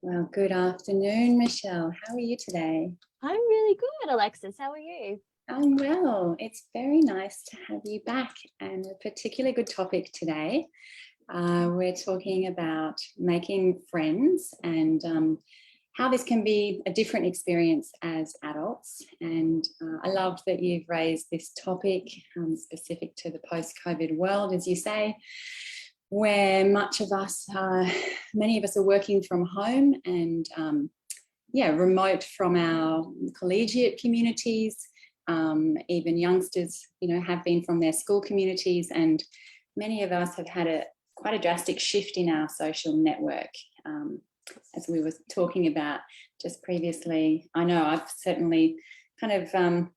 Well, good afternoon, Michelle. How are you today? I'm really good, Alexis. How are you? I'm well. It's very nice to have you back, and a particularly good topic today. We're talking about making friends and how this can be a different experience as adults. And I love that you've raised this topic specific to the post-COVID world, as you say, where many of us are working from home and remote from our collegiate communities. Even youngsters, have been from their school communities, and many of us have had quite a drastic shift in our social network. As we were talking about just previously, I know I've certainly kind of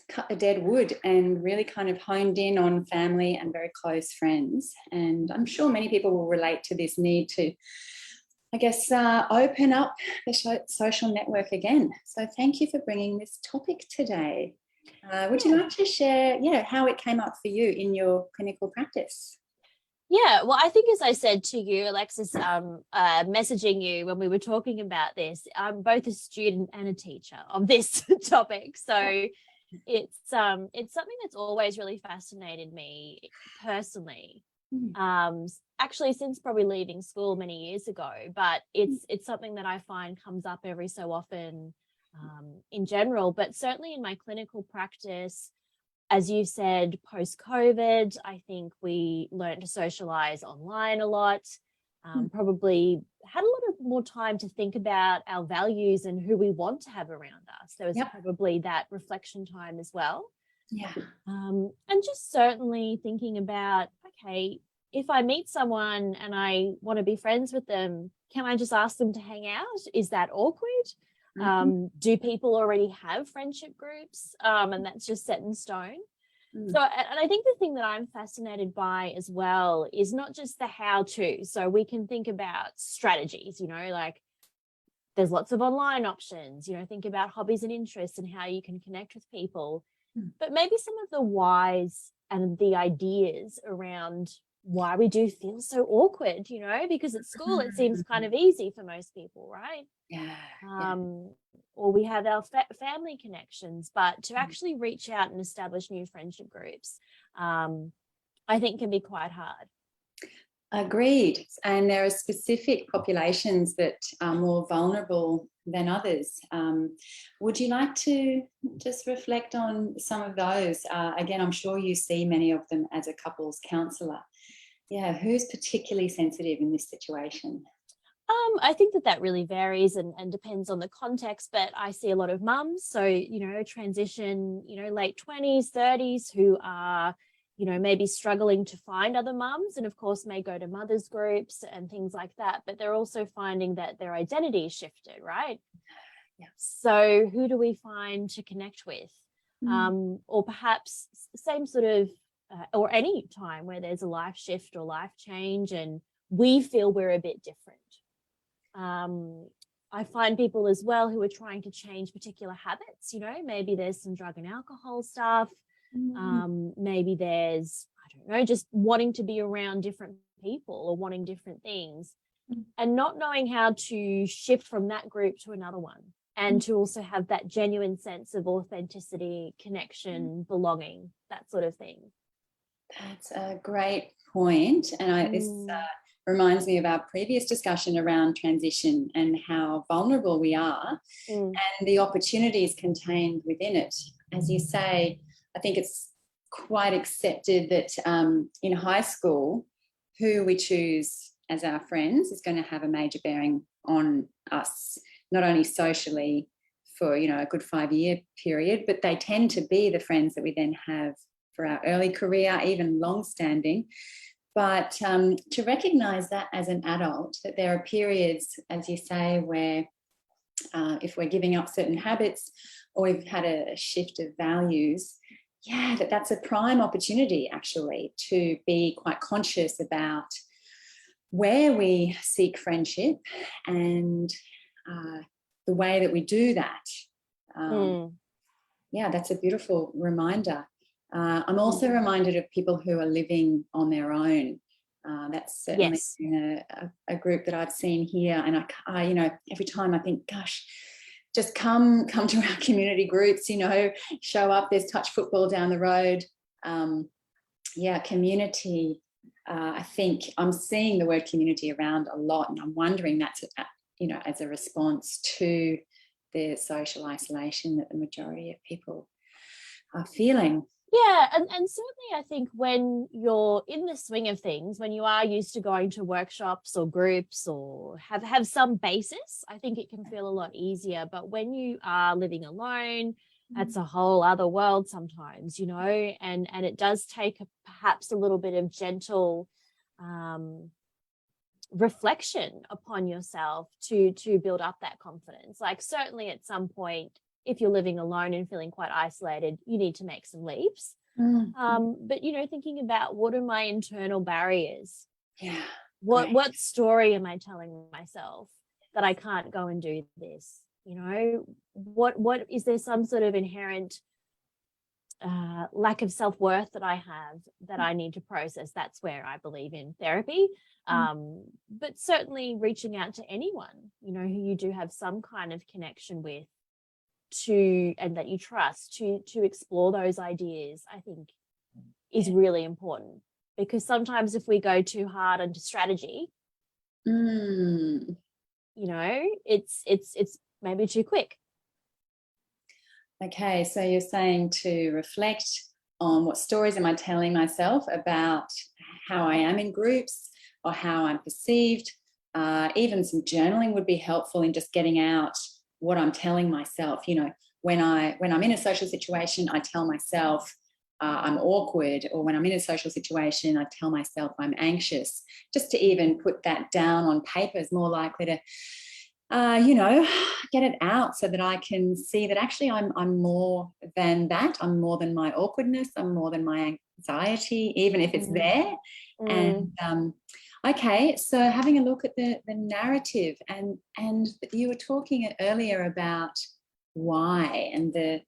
cut the dead wood and really kind of honed in on family and very close friends. And I'm sure many people will relate to this need to, open up the social network again. So thank you for bringing this topic today. Would you like to share, how it came up for you in your clinical practice? Yeah, well, I think as I said to you, Alexis, messaging you when we were talking about this, I'm both a student and a teacher of this topic. So it's something that's always really fascinated me personally. Actually, since probably leaving school many years ago, but it's something that I find comes up every so often in general, but certainly in my clinical practice. As you said, post-COVID, I think we learned to socialize online a lot, probably had a lot of more time to think about our values and who we want to have around us. There was probably that reflection time as well. Yeah. And just certainly thinking about, okay, if I meet someone and I want to be friends with them, can I just ask them to hang out? Is that awkward? Do people already have friendship groups and that's just set in stone? So, and I think the thing that I'm fascinated by as well is not just the how to. So we can think about strategies, like there's lots of online options, think about hobbies and interests and how you can connect with people, but maybe some of the whys and the ideas around why we do feel so awkward, because at school it seems kind of easy for most people, right? Or we have our family connections, but to actually reach out and establish new friendship groups, I think can be quite hard. Agreed. And there are specific populations that are more vulnerable than others. Would you like to just reflect on some of those? Again, I'm sure you see many of them as a couples counsellor. Yeah, who's particularly sensitive in this situation? I think that really varies and depends on the context, but I see a lot of mums, so, transition, late 20s, 30s, who are, maybe struggling to find other mums, and of course may go to mothers groups and things like that, but they're also finding that their identity is shifted, right? Yeah. So who do we find to connect with? Or perhaps same sort of, or any time where there's a life shift or life change and we feel we're a bit different. I find people as well who are trying to change particular habits, maybe there's some drug and alcohol stuff. Maybe there's, I don't know, just wanting to be around different people or wanting different things and not knowing how to shift from that group to another one and to also have that genuine sense of authenticity, connection, belonging, that sort of thing. That's a great point. And this reminds me of our previous discussion around transition and how vulnerable we are and the opportunities contained within it. As you say, I think it's quite accepted that in high school, who we choose as our friends is going to have a major bearing on us, not only socially for, a good 5-year period, but they tend to be the friends that we then have for our early career, even long-standing. But to recognise that as an adult, that there are periods, as you say, where if we're giving up certain habits or we've had a shift of values, that's a prime opportunity actually to be quite conscious about where we seek friendship and the way that we do that. That's a beautiful reminder. I'm also reminded of people who are living on their own That's certainly Yes. been a group that I've seen here, and I you know, every time I think, gosh, just come to our community groups, you know, show up. There's touch football down the road. Yeah, community. I think I'm seeing the word community around a lot, and I'm wondering that's, you know, as a response to the social isolation that the majority of people are feeling. Yeah, and certainly I think when you're in the swing of things, when you are used to going to workshops or groups or have some basis, I think it can feel a lot easier. But when you are living alone, that's a whole other world sometimes, you know, and it does take perhaps a little bit of gentle reflection upon yourself to build up that confidence. Like certainly at some point, if you're living alone and feeling quite isolated, you need to make some leaps. But, you know, thinking about what are my internal barriers? Yeah. What story am I telling myself that I can't go and do this? You know, what is there some sort of inherent lack of self-worth that I have that I need to process? That's where I believe in therapy. But certainly reaching out to anyone, you know, who you do have some kind of connection with, and that you trust to explore those ideas, I think is really important, because sometimes if we go too hard into strategy, you know, it's maybe too quick. Okay, so you're saying to reflect on what stories am I telling myself about how I am in groups or how I'm perceived. Even some journaling would be helpful in just getting out what I'm telling myself. You know, when I'm in a social situation, I tell myself I'm awkward, or when I'm in a social situation, I tell myself I'm anxious. Just to even put that down on paper is more likely to, you know, get it out so that I can see that actually I'm more than that. I'm more than my awkwardness. I'm more than my anxiety, even if it's there. And okay, so having a look at the narrative, and you were talking earlier about why, and the,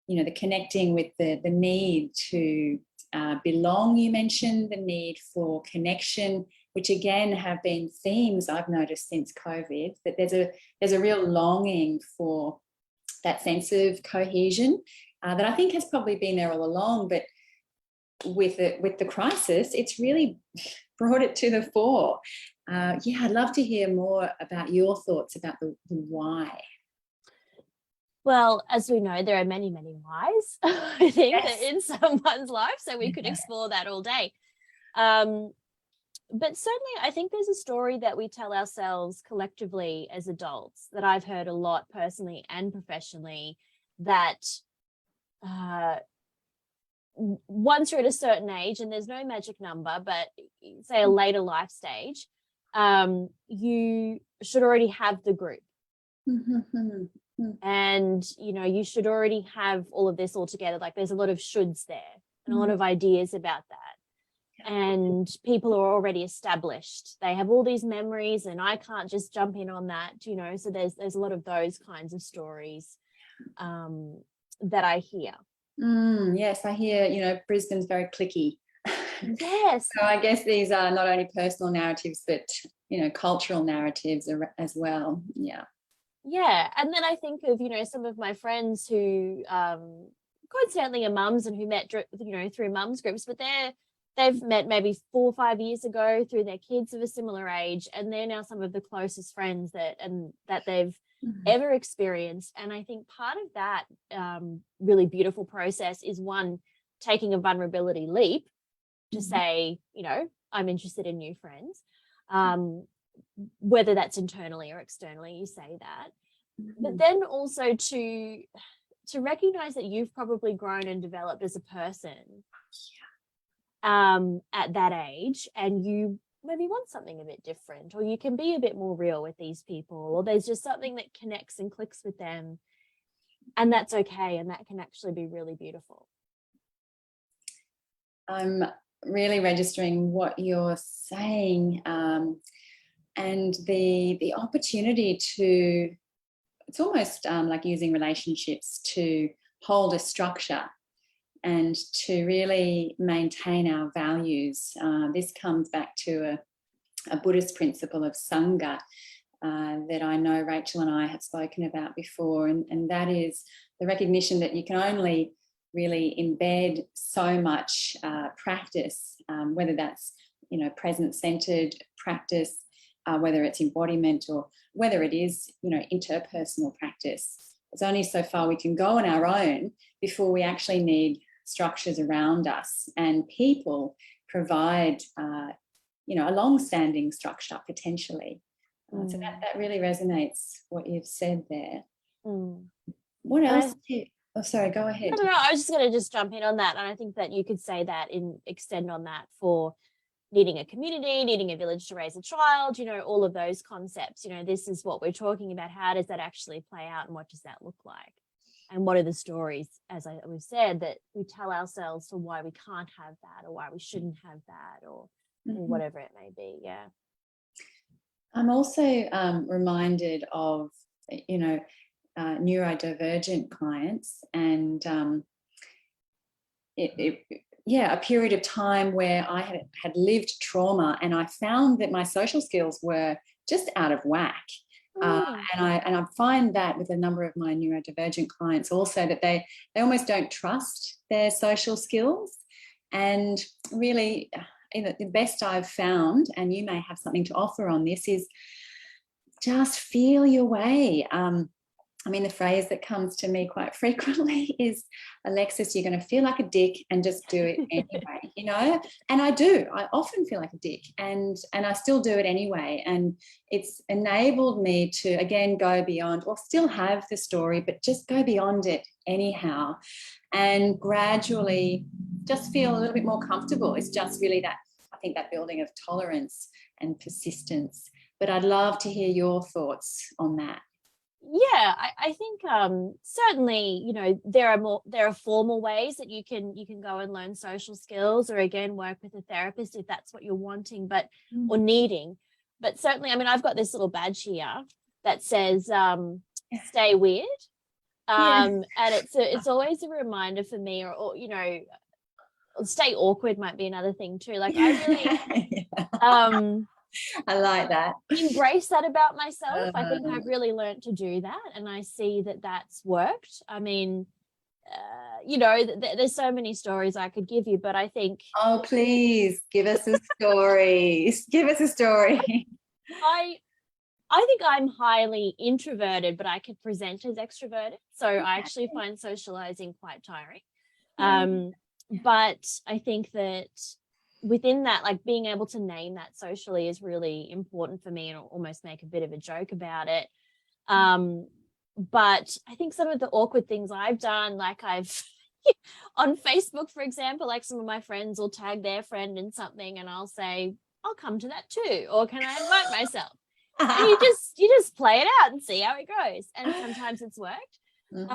you know, the connecting with the need to belong. You mentioned the need for connection, which again have been themes I've noticed since COVID, that there's a real longing for that sense of cohesion that I think has probably been there all along, but with the crisis, it's really brought it to the fore. Yeah, I'd love to hear more about your thoughts about the why. Well, as we know, there are many, many whys, I think, Yes. in someone's life, so we could explore that all day. But certainly I think there's a story that we tell ourselves collectively as adults that I've heard a lot personally and professionally, that once you're at a certain age, and there's no magic number, but say a later life stage, you should already have the group. And, you know, you should already have all of this all together. Like there's a lot of shoulds there and a lot of ideas about that. And people are already established. They have all these memories and I can't just jump in on that, you know. So there's a lot of those kinds of stories that I hear. Yes, I hear, you know, Brisbane's very cliquey. Yes. So I guess these are not only personal narratives, but, you know, cultural narratives as well. Yeah. Yeah. And then I think of, you know, some of my friends who coincidentally are mums and who met, you know, through mums groups, but they've met maybe 4 or 5 years ago through their kids of a similar age, and they're now some of the closest friends that they've ever experienced. And I think part of that really beautiful process is, one, taking a vulnerability leap to say, you know, I'm interested in new friends, whether that's internally or externally, you say that. But then also to recognize that you've probably grown and developed as a person at that age, and you maybe want something a bit different, or you can be a bit more real with these people, or there's just something that connects and clicks with them, and that's okay, and that can actually be really beautiful. I'm really registering what you're saying, and the opportunity to, it's almost like using relationships to hold a structure and to really maintain our values. This comes back to a Buddhist principle of Sangha that I know Rachel and I have spoken about before, and that is the recognition that you can only really embed so much practice, whether that's, present-centered practice, whether it's embodiment, or whether it is, interpersonal practice. It's only so far we can go on our own before we actually need structures around us, and people provide, a long-standing structure potentially. So that really resonates what you've said there. What else? Oh, sorry, go ahead. No, I was just going to just jump in on that. And I think that you could say that extend on that for needing a community, needing a village to raise a child, all of those concepts. This is what we're talking about. How does that actually play out, and what does that look like? And what are the stories, as we've said, that we tell ourselves for why we can't have that, or why we shouldn't have that, or whatever it may be. Yeah. I'm also reminded of, neurodivergent clients, and a period of time where I had lived trauma, and I found that my social skills were just out of whack. And I find that with a number of my neurodivergent clients also, that they almost don't trust their social skills. And really, the best I've found, and you may have something to offer on this, is just feel your way. The phrase that comes to me quite frequently is, Alexis, you're going to feel like a dick and just do it anyway, And I do. I often feel like a dick, and I still do it anyway. And it's enabled me to, again, go beyond, or still have the story, but just go beyond it anyhow, and gradually just feel a little bit more comfortable. It's just really that, I think, that building of tolerance and persistence. But I'd love to hear your thoughts on that. Yeah, I think certainly, there are formal ways that you can go and learn social skills, or again work with a therapist if that's what you're wanting, or needing. But certainly, I've got this little badge here that says stay weird. And it's always a reminder for me, or stay awkward might be another thing too. Like I really I like that. Embrace that about myself. I think I've really learned to do that, and I see that that's worked. There's so many stories I could give you, but I think... Oh, please, give us a story. Give us a story. I think I'm highly introverted, but I could present as extroverted. So I actually find socializing quite tiring. But I think that within that, like being able to name that socially is really important for me, and almost make a bit of a joke about it. But I think some of the awkward things I've done, like I've on Facebook, for example, like some of my friends will tag their friend in something, and I'll say, I'll come to that too, or can I invite myself? And you just play it out and see how it goes. And sometimes it's worked. It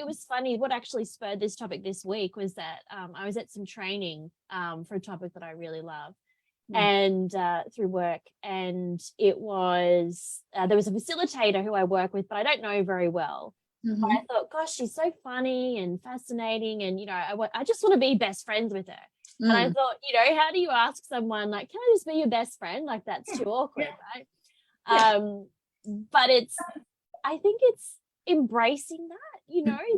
was funny. What actually spurred this topic this week was that I was at some training for a topic that I really love, and through work, and it was there was a facilitator who I work with, but I don't know very well. But I thought, gosh, she's so funny and fascinating, and I just want to be best friends with her. And I thought, how do you ask someone, like, can I just be your best friend? Like, that's too awkward, right? But I think it's embracing that,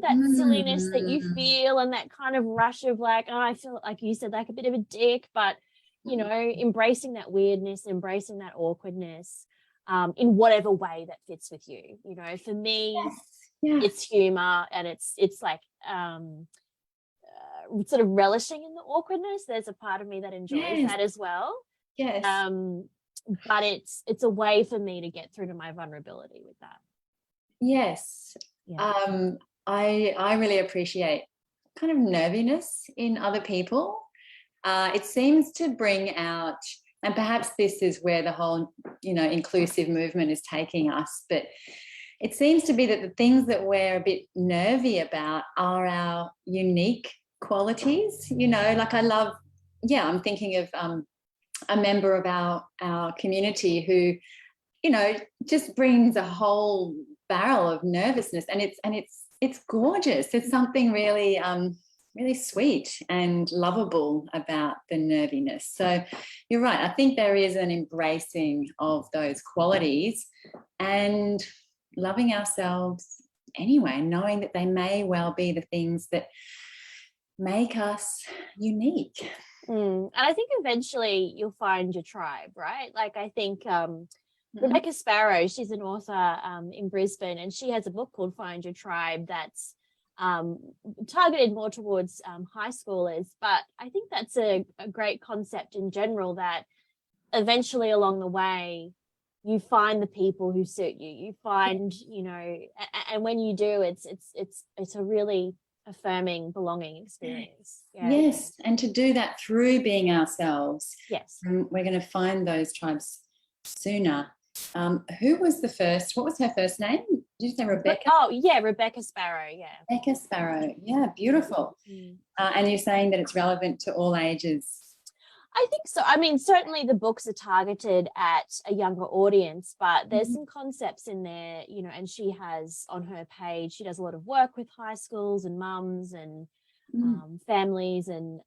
that silliness that you feel, and that kind of rush of like, oh, I feel like you said, like a bit of a dick, but, embracing that weirdness, embracing that awkwardness in whatever way that fits with you. For me, it's humor, and it's like sort of relishing in the awkwardness. There's a part of me that enjoys that as well. Yes. But it's a way for me to get through to my vulnerability with that. Yes. Yeah. I really appreciate kind of nerviness in other people. It seems to bring out, and perhaps this is where the whole, inclusive movement is taking us, but it seems to be that the things that we're a bit nervy about are our unique qualities. Like I love, I'm thinking of a member of our community who, just brings a whole barrel of nervousness, and it's it's gorgeous. There's something really really sweet and lovable about the nerviness. So you're right. I think there is an embracing of those qualities and loving ourselves anyway, knowing that they may well be the things that make us unique. And I think eventually you'll find your tribe, right? Like I think Rebecca Sparrow, she's an author in Brisbane, and she has a book called Find Your Tribe that's targeted more towards high schoolers. But I think that's a great concept in general, that eventually along the way you find the people who suit you. You find, you know, and when you do, it's a really affirming, belonging experience. Yeah. Yes, and to do that through being ourselves. Yes. We're going to find those tribes sooner. Who was the first? What was her first name? Did you say Rebecca? Oh, yeah, Rebecca Sparrow. Yeah. Rebecca Sparrow. Yeah, beautiful. And you're saying that it's relevant to all ages. I think so. I mean, certainly the books are targeted at a younger audience, but there's some concepts in there, you know, and she has on her page, she does a lot of work with high schools and mums and families and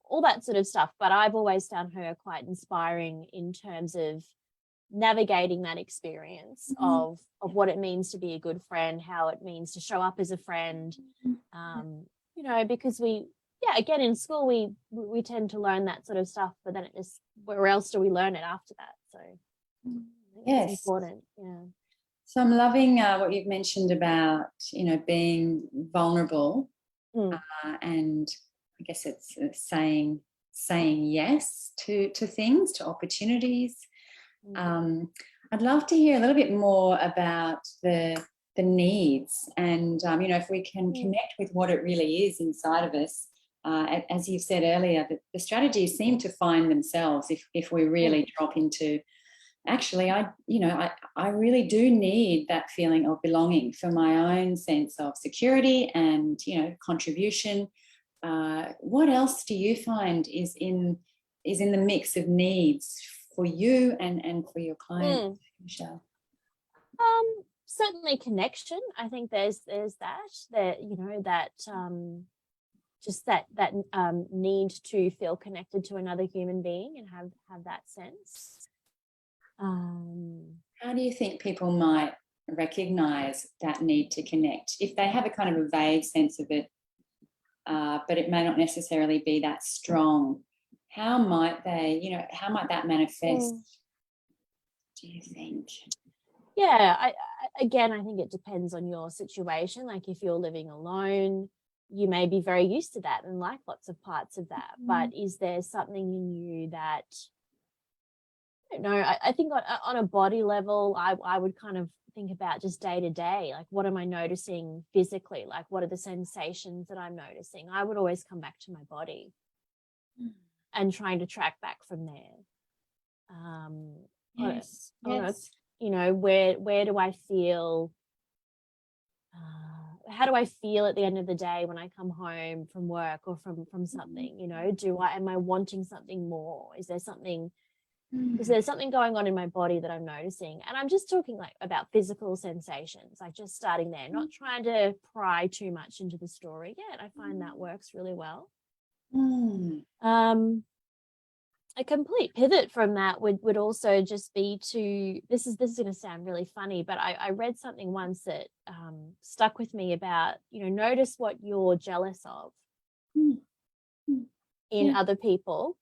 all that sort of stuff. But I've always found her quite inspiring in terms of navigating that experience of what it means to be a good friend, how it means to show up as a friend, you know, because again, in school we tend to learn that sort of stuff, but then it just, where else do we learn it after that? So yes, it's important. Yeah. So I'm loving what you've mentioned about, you know, being vulnerable, and I guess it's saying yes to things, to opportunities. I'd love to hear a little bit more about the needs, and you know, if we can connect with what it really is inside of us. As you said earlier, the strategies seem to find themselves if we really drop into, actually, I really do need that feeling of belonging for my own sense of security and, you know, contribution. What else do you find is in the mix of needs for you and for your clients, Michelle? Certainly connection. I think there's that you know, that just that need to feel connected to another human being and have that sense. How do you think people might recognize that need to connect if they have a kind of a vague sense of it, but it may not necessarily be that strong? How might they, you know, how might that manifest, do you think? Yeah, I think it depends on your situation. Like if you're living alone, you may be very used to that and like lots of parts of that. But is there something in you that, I don't know, I think on a body level, I would kind of think about just day to day, like what am I noticing physically? Like what are the sensations that I'm noticing? I would always come back to my body and trying to track back from there. Yes. You know, where do I feel, how do I feel at the end of the day when I come home from work or from something? You know, am I wanting something more? Is there something going on in my body that I'm noticing? And I'm just talking like about physical sensations, like just starting there, not trying to pry too much into the story yet. I find that works really well. A complete pivot from that would also just be to, this is going to sound really funny, but I read something once that stuck with me about, you know, notice what you're jealous of in other people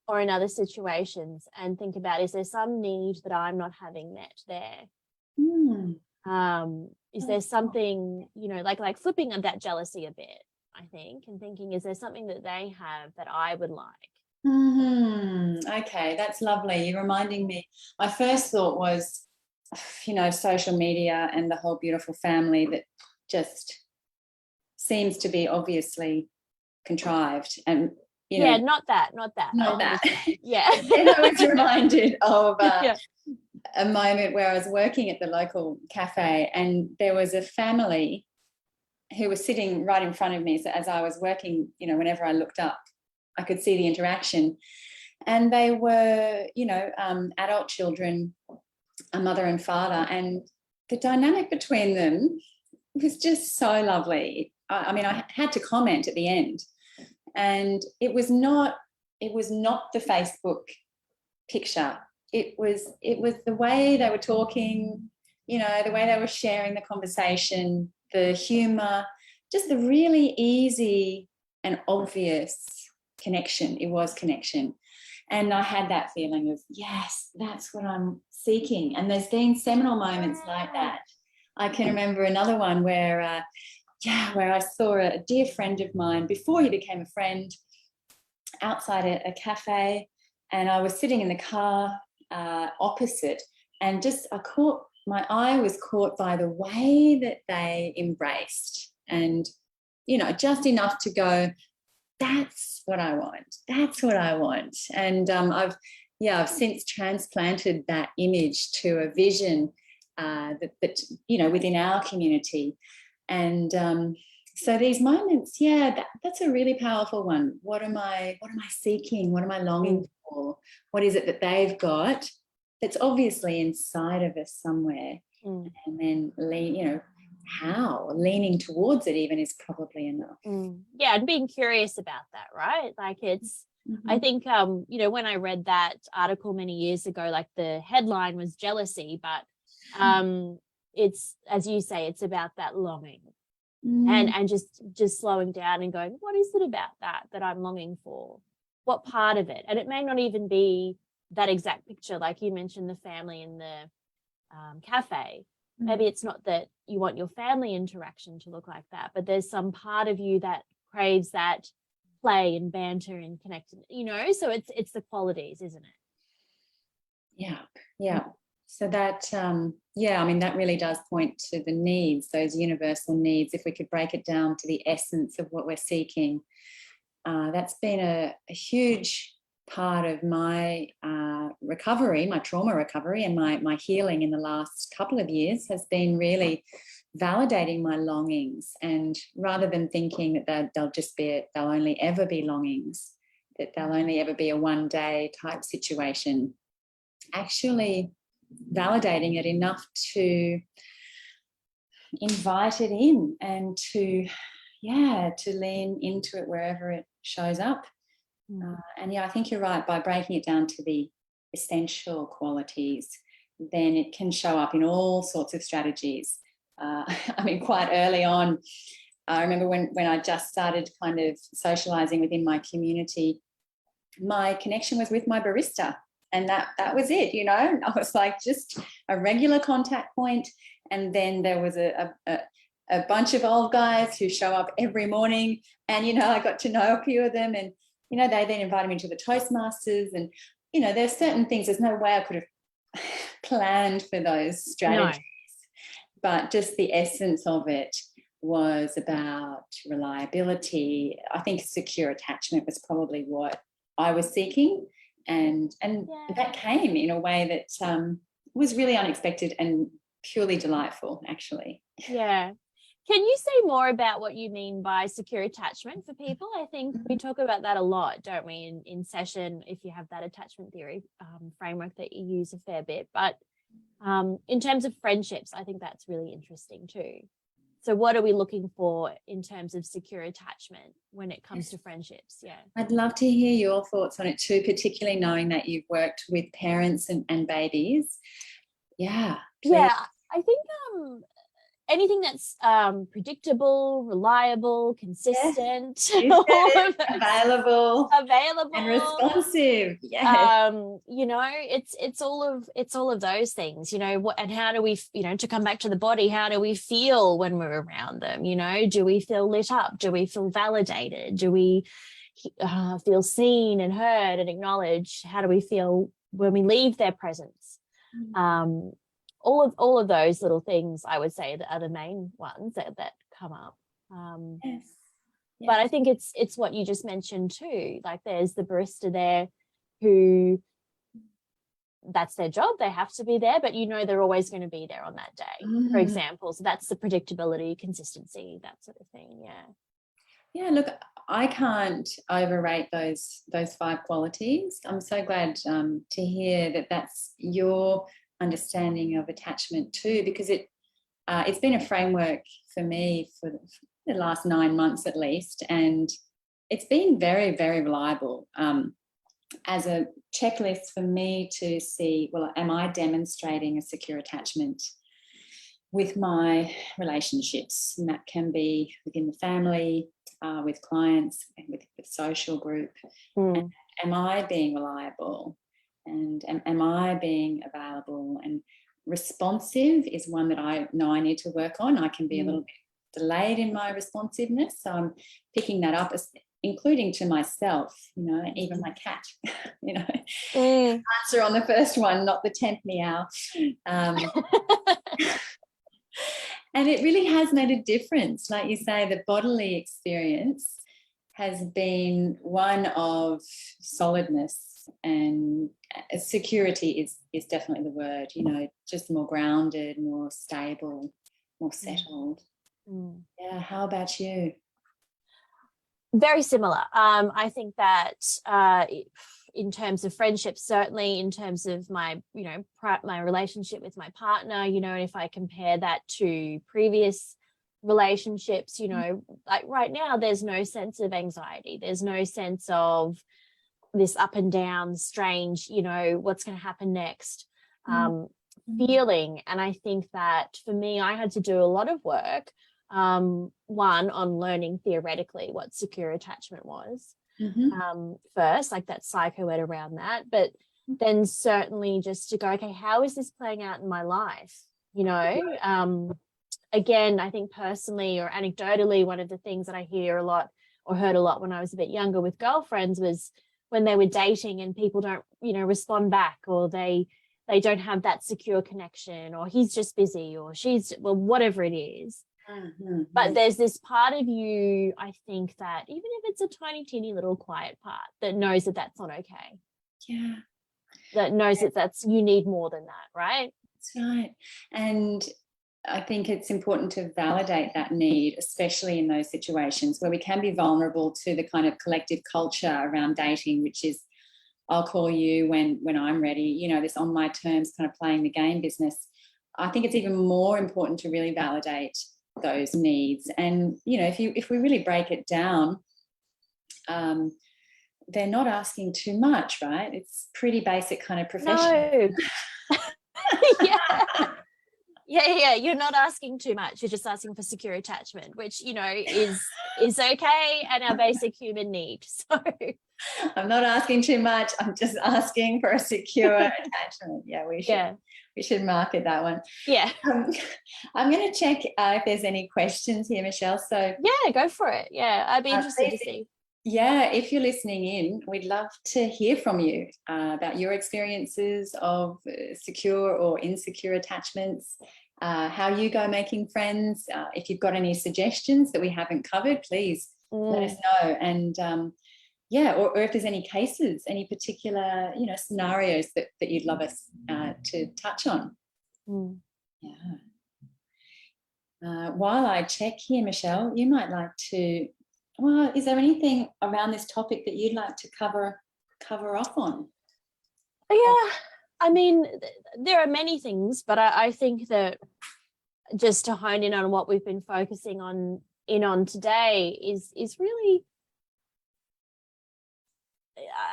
or in other situations, and think about, is there some need that I'm not having met there? Is there something, you know, like flipping that jealousy a bit, I think, and thinking, is there something that they have that I would like? Okay, that's lovely. You're reminding me. My first thought was, you know, social media and the whole beautiful family that just seems to be obviously contrived, and you know, not that. Yeah. And I was reminded of a moment where I was working at the local cafe, and there was a family who was sitting right in front of me. So as I was working, you know, whenever I looked up, I could see the interaction, and they were, you know, adult children, a mother and father, and the dynamic between them was just so lovely. I mean, I had to comment at the end, and it was not the Facebook picture. It was the way they were talking, you know, the way they were sharing the conversation, the humour, just the really easy and obvious connection. It was connection. And I had that feeling of, yes, that's what I'm seeking. And there's been seminal moments like that. I can remember another one where I saw a dear friend of mine before he became a friend outside a cafe, and I was sitting in the car opposite, and just my eye was caught by the way that they embraced, and, you know, just enough to go, that's what I want. That's what I want. And I've since transplanted that image to a vision that you know, within our community. And so these moments, that's a really powerful one. What am I seeking? What am I longing for? What is it that they've got that's obviously inside of us somewhere? And then leaning towards it even is probably enough. Yeah, and being curious about that, right? Like it's, I think, you know, when I read that article many years ago, like the headline was jealousy, but it's, as you say, it's about that longing. And just slowing down and going, what is it about that I'm longing for? What part of it? And it may not even be that exact picture, like you mentioned, the family in the cafe. Maybe it's not that you want your family interaction to look like that, but there's some part of you that craves that play and banter and connect, you know, so it's the qualities, isn't it? Yeah. So that, I mean, that really does point to the needs, those universal needs. If we could break it down to the essence of what we're seeking, that's been a huge part of my recovery, my trauma recovery, and my healing in the last couple of years has been really validating my longings. And rather than thinking that they'll only ever be longings, that they'll only ever be a one-day type situation, actually validating it enough to invite it in and to lean into it wherever it shows up. I think you're right. By breaking it down to the essential qualities, then it can show up in all sorts of strategies. I mean, quite early on, I remember when I just started kind of socialising within my community, my connection was with my barista. And that was it, you know. I was like just a regular contact point. And then there was a bunch of old guys who show up every morning. And, you know, I got to know a few of them. And, you know, they then invited me to the Toastmasters. And, you know, there's certain things, there's no way I could have planned for those strategies. No. But just the essence of it was about reliability. I think secure attachment was probably what I was seeking. And that came in a way that was really unexpected and purely delightful, actually. Yeah. Can you say more about what you mean by secure attachment for people? I think we talk about that a lot, don't we, in session, if you have that attachment theory framework that you use a fair bit. But in terms of friendships, I think that's really interesting too. So what are we looking for in terms of secure attachment when it comes to friendships? Yeah. I'd love to hear your thoughts on it too, particularly knowing that you've worked with parents and babies. Yeah. Please. Yeah, I think anything that's predictable, reliable, consistent, available and responsive. Yeah. You know, it's all of those things, you know, and how do we, you know, to come back to the body, how do we feel when we're around them? You know, do we feel lit up? Do we feel validated? Do we feel seen and heard and acknowledged? How do we feel when we leave their presence? All of those little things, I would say, that are the main ones that come up. Yes. But I think it's what you just mentioned too. Like there's the barista there who that's their job. They have to be there, but you know they're always going to be there on that day, for example. So that's the predictability, consistency, that sort of thing. Yeah. Yeah, look, I can't overrate those 5 qualities. I'm so glad to hear that that's your understanding of attachment too, because it it's been a framework for me for the last 9 months at least, and it's been very, very reliable as a checklist for me to see, well, am I demonstrating a secure attachment with my relationships? And that can be within the family, with clients, and with the social group. And am I being reliable? And am I being available? And responsive is one that I know I need to work on. I can be a little bit delayed in my responsiveness, so I'm picking that up, including to myself, even my cat, answer on the first one, not the 10th meow. And it really has made a difference. Like you say, the bodily experience has been one of solidness, and security is definitely the word, just more grounded, more stable, more settled. Yeah, how about you? Very similar. I think that in terms of friendships, certainly in terms of my, my relationship with my partner, and if I compare that to previous relationships, like right now, there's no sense of anxiety. There's no sense of this up and down, strange, what's going to happen next feeling. And I think that for me, I had to do a lot of work. One, on learning theoretically what secure attachment was first, like that psycho ed around that, but then certainly just to go, okay, how is this playing out in my life? Again, I think personally or anecdotally, one of the things that I hear a lot or heard a lot when I was a bit younger with girlfriends was when they were dating and people don't, respond back, or they don't have that secure connection, or he's just busy, or she's, well, whatever it is. But there's this part of you, I think, that even if it's a tiny, teeny little quiet part that knows that that's not okay. Yeah. That knows that that's, you need more than that, right? That's right. And I think it's important to validate that need, especially in those situations where we can be vulnerable to the kind of collective culture around dating, which is, I'll call you when I'm ready, this on my terms kind of playing the game business. I think it's even more important to really validate those needs. And if we really break it down, they're not asking too much, right? It's pretty basic kind of professional. No. yeah you're not asking too much. You're just asking for secure attachment, which is okay and our basic human need. So I'm not asking too much, I'm just asking for a secure attachment. Yeah, we should market that one. Yeah. I'm going to check if there's any questions here, Michelle. So yeah, go for it. Yeah, I'd be interested to see. Yeah, if you're listening in, we'd love to hear from you about your experiences of secure or insecure attachments, how you go making friends. If you've got any suggestions that we haven't covered, please let us know. And or if there's any cases, any particular scenarios that you'd love us to touch on. Yeah. While I check here, Michelle, you might like to. Well, is there anything around this topic that you'd like to cover off on? Yeah, I mean, there are many things, but I think that just to hone in on what we've been focusing on today is really,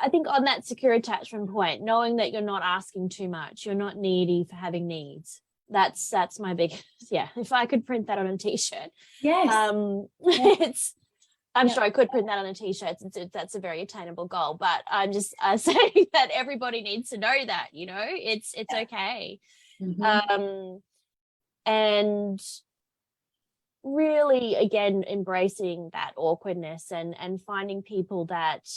I think, on that secure attachment point, knowing that you're not asking too much, you're not needy for having needs. That's my biggest, if I could print that on a t-shirt. Yes. It's, I'm sure I could print that on a t-shirt. That's a very attainable goal, but I'm just saying that everybody needs to know that, it's okay. And really, again, embracing that awkwardness and finding people that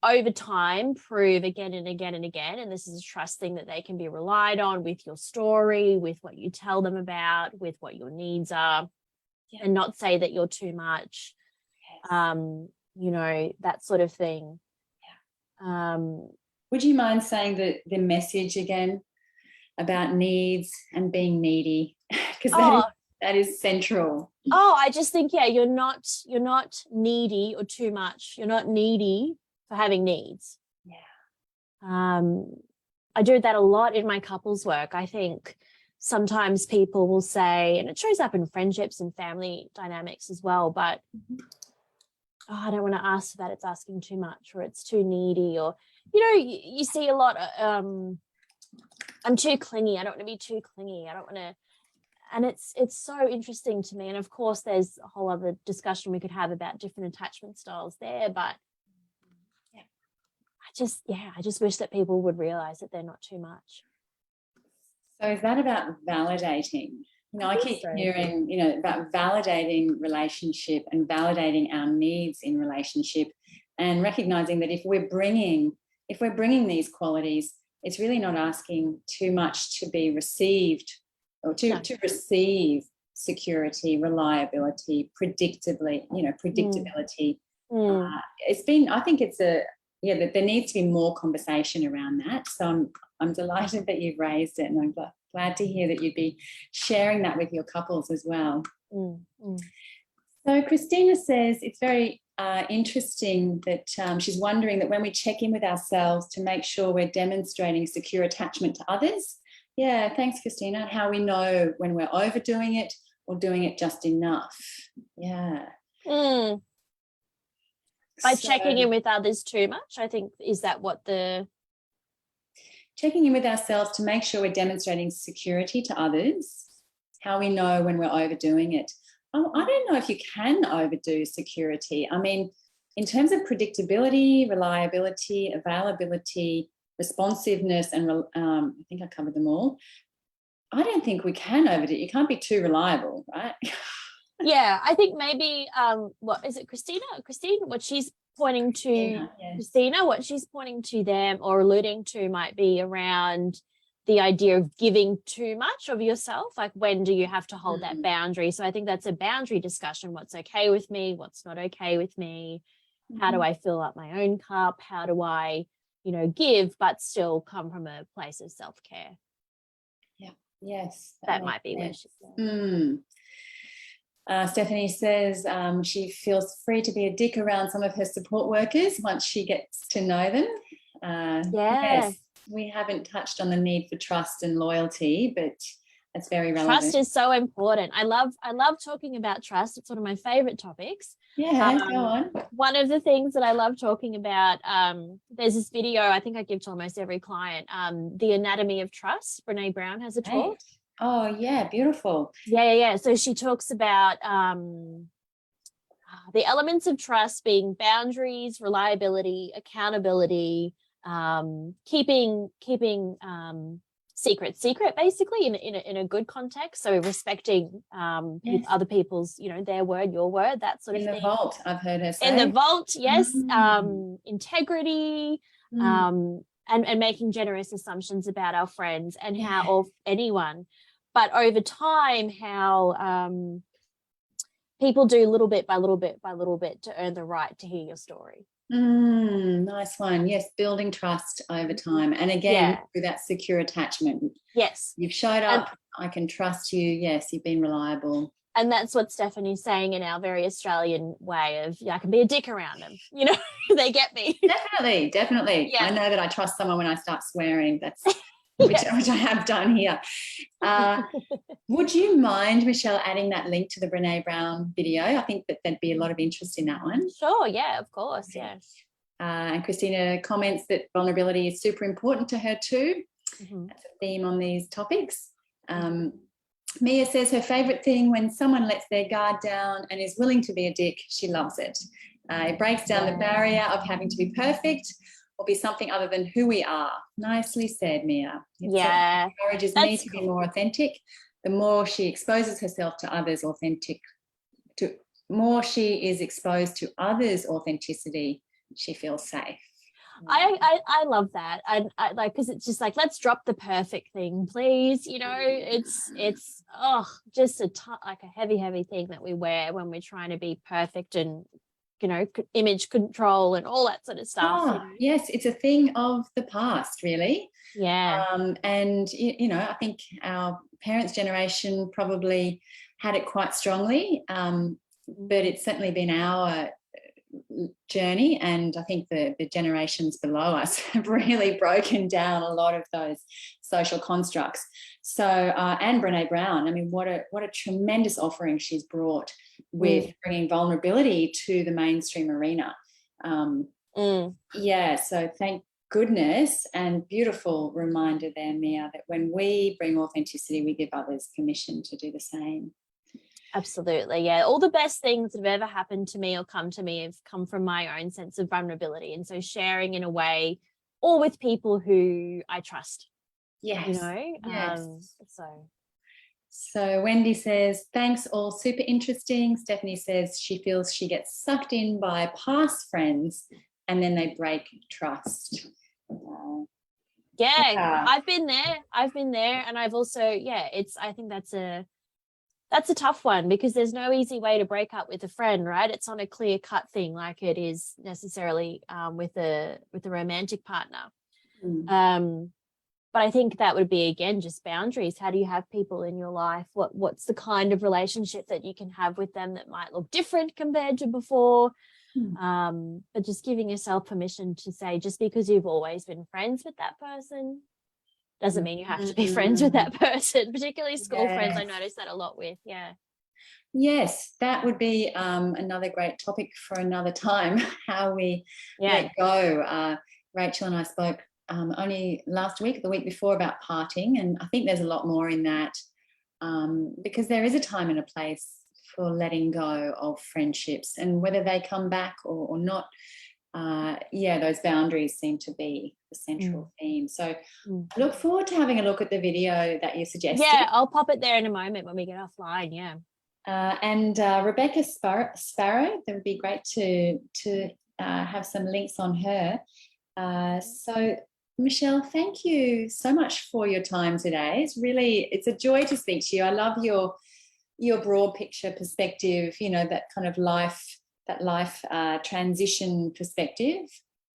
over time prove again and again and again, and this is a trust thing, that they can be relied on with your story, with what you tell them about, with what your needs are, and not say that you're too much. That sort of thing. Would you mind saying the message again about needs and being needy? Because that is central. I just think, you're not needy or too much. You're not needy for having needs. I do that a lot in my couples work. I think sometimes people will say, and it shows up in friendships and family dynamics as well, but oh, I don't want to ask for that, it's asking too much, or it's too needy, or you see a lot I'm too clingy, I don't want to be too clingy, I don't want to. And it's so interesting to me, and of course there's a whole other discussion we could have about different attachment styles there, but I just wish that people would realize that they're not too much. So is that about validating? I keep hearing, about validating relationship and validating our needs in relationship, and recognizing that if we're bringing these qualities, it's really not asking too much to be received, or to receive security, reliability, predictability. I think that there needs to be more conversation around that. So I'm delighted that you've raised it, and I'm glad to hear that you'd be sharing that with your couples as well. So Christina says it's very interesting that she's wondering that when we check in with ourselves to make sure we're demonstrating secure attachment to others. Yeah, thanks, Christina. How we know when we're overdoing it or doing it just enough. Yeah. By checking in with others too much, I think, is that what the... Checking in with ourselves to make sure we're demonstrating security to others, how we know when we're overdoing it. Oh, I don't know if you can overdo security. I mean, in terms of predictability, reliability, availability, responsiveness, and I think I covered them all. I don't think we can overdo it. You can't be too reliable, right? Yeah, I think maybe what is it, Christine, what she's pointing to, yes. Christina, what she's pointing to them or alluding to might be around the idea of giving too much of yourself. Like, when do you have to hold that boundary? So I think that's a boundary discussion. What's okay with me? What's not okay with me? How do I fill up my own cup? How do I, give, but still come from a place of self-care? Yeah. Yes. That might be where she's Stephanie says she feels free to be a dick around some of her support workers once she gets to know them. Yes, we haven't touched on the need for trust and loyalty, but that's very relevant. Trust is so important. I love talking about trust. It's one of my favorite topics. Yeah, go on. One of the things that I love talking about, there's this video I think I give to almost every client, The Anatomy of Trust. Brene Brown has a talk. Right. Oh, yeah, beautiful. Yeah. So she talks about the elements of trust being boundaries, reliability, accountability, keeping secret basically in a good context. So respecting other people's, their word, your word, that sort of thing. In the vault, I've heard her say. In the vault, yes. Integrity, and making generous assumptions about our friends and how, or anyone, but over time, how people do little bit by little bit by little bit to earn the right to hear your story. Nice one. Yes, building trust over time, and again through that secure attachment. Yes, you've showed up. I can trust you. Yes, you've been reliable. And that's what Stephanie's saying in our very Australian way of, I can be a dick around them. They get me. Definitely. Yeah. I know that I trust someone when I start swearing. That's which I have done here. Would you mind, Michelle, adding that link to the Brene Brown video? I think that there'd be a lot of interest in that one. Sure, yeah, of course, yeah. And Christina comments that vulnerability is super important to her too. That's a theme on these topics. Mia says her favourite thing when someone lets their guard down and is willing to be a dick, she loves it. It breaks down the barrier of having to be perfect or be something other than who we are. Nicely said, Mia. It encourages me to be more authentic. The more she exposes herself to others' more she is exposed to others' authenticity, she feels safe. I love that. I like, because it's just like, let's drop the perfect thing, please. It's just like a heavy thing that we wear when we're trying to be perfect and image control and all that sort of stuff. Yes, it's a thing of the past, really. Yeah. And I think our parents' generation probably had it quite strongly, but it's certainly been our journey, and I think the generations below us have really broken down a lot of those social constructs. So, and Brene Brown, I mean, what a tremendous offering she's brought with bringing vulnerability to the mainstream arena. Yeah, so thank goodness, and beautiful reminder there, Mia, that when we bring authenticity, we give others permission to do the same. Absolutely, yeah. All the best things that have ever happened to me or come to me have come from my own sense of vulnerability, and so sharing in a way, or with people who I trust. Yes. You know, yes. So Wendy says, thanks, all super interesting. Stephanie says she feels she gets sucked in by past friends and then they break trust. Yeah, I've been there, and I've also, I think that's a tough one, because there's no easy way to break up with a friend, right? It's not a clear cut thing like it is necessarily with a romantic partner. But I think that would be, again, just boundaries. How do you have people in your life? What's the kind of relationship that you can have with them that might look different compared to before? But just giving yourself permission to say, just because you've always been friends with that person doesn't mean you have to be friends with that person, particularly school friends. I notice that a lot with, Yes, that would be another great topic for another time, how we let go. Rachel and I spoke only last week, the week before, about parting, and I think there's a lot more in that, because there is a time and a place for letting go of friendships, and whether they come back or not, those boundaries seem to be the central theme. So I look forward to having a look at the video that you suggested. Yeah, I'll pop it there in a moment when we get offline, and Rebecca Sparrow, that would be great to have some links on her. So Michelle, thank you so much for your time today. It's a joy to speak to you. I love your broad picture perspective, that kind of life transition perspective,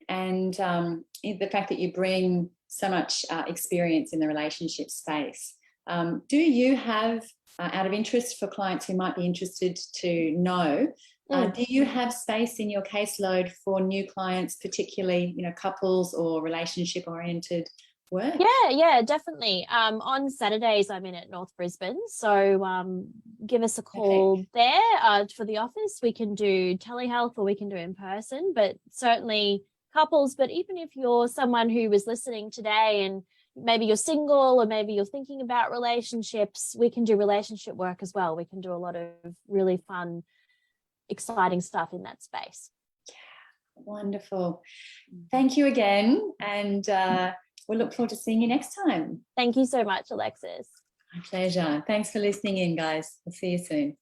and the fact that you bring so much experience in the relationship space. Do you have, out of interest for clients who might be interested to know, do you have space in your caseload for new clients, particularly, couples or relationship oriented work? Yeah, definitely. On Saturdays I'm in at North Brisbane, so give us a call there for the office. We can do telehealth or we can do in person, but certainly couples. But even if you're someone who was listening today and maybe you're single or maybe you're thinking about relationships, we can do relationship work as well. We can do a lot of really fun, exciting stuff in that space. Wonderful. Thank you again, and we'll look forward to seeing you next time. Thank you so much, Alexis. My pleasure. Thanks for listening in, guys. We'll see you soon.